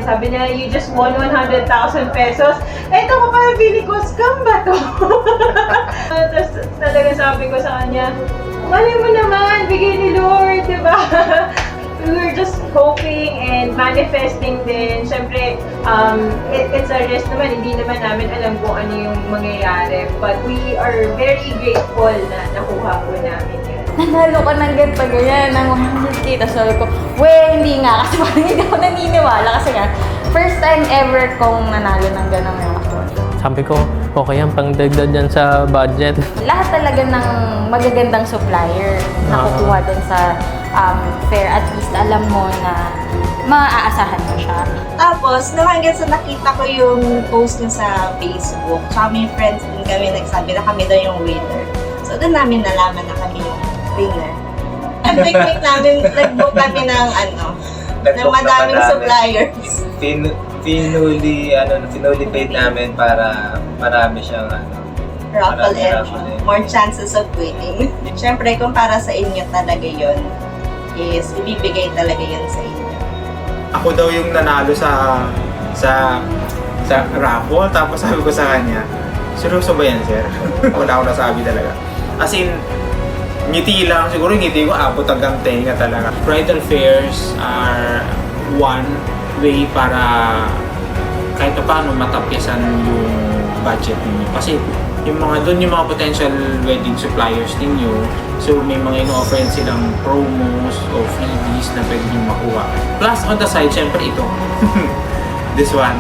Sabi niya, you just won 100,000 pesos. Eto ko parang feeling ko, scam ba to? Tapos talaga sabi ko sa kanya, mali mo naman, bigay ni Lord, di ba? We were just hoping and manifesting din. Siyempre, it's a risk naman. Hindi naman namin alam kung ano yung mangyayari. But we are very grateful na nakuha po namin yun. Nanalo ko ng ganito ganyan, ng 100K. Tapos sabi ko, hindi nga. Kasi parang hindi ako naniniwala. Kasi nga, first time ever kong nanalo ng ganong raffle. Sabi ko, okay yan, pangdagdag yan sa budget. Lahat talaga ng magagandang supplier na kukuha din sa fair, at least alam mo na maaasahan mo siya. Tapos, nung hanggang sa nakita ko yung post niya sa Facebook, tsaka may friends din kami nagsabi na kami daw yung winner. So, doon namin nalaman na kami yung winner. At quick namin, nag-book kami ng ng madaming suppliers. Pinuli paid namin para marami siyang Raffle and more chances of winning. Siyempre, kung para sa inyo talaga yun, is ibibigay talaga yun sa inyo. Ako daw yung nanalo sa raffle, tapos sabi ko sa kanya, seryoso ba yan, sir? Wala akong nasabi talaga. As in, ngiti lang, siguro ngiti ko abot hanggang tenga talaga. Bridal fairs are one way para kahit pa paano matapyasan yung budget ninyo. Kasi yung mga potential wedding suppliers ninyo, so may mga ino-offer silang promos o freebies na pwede nyo makuha. Plus on the side, syempre ito. This one.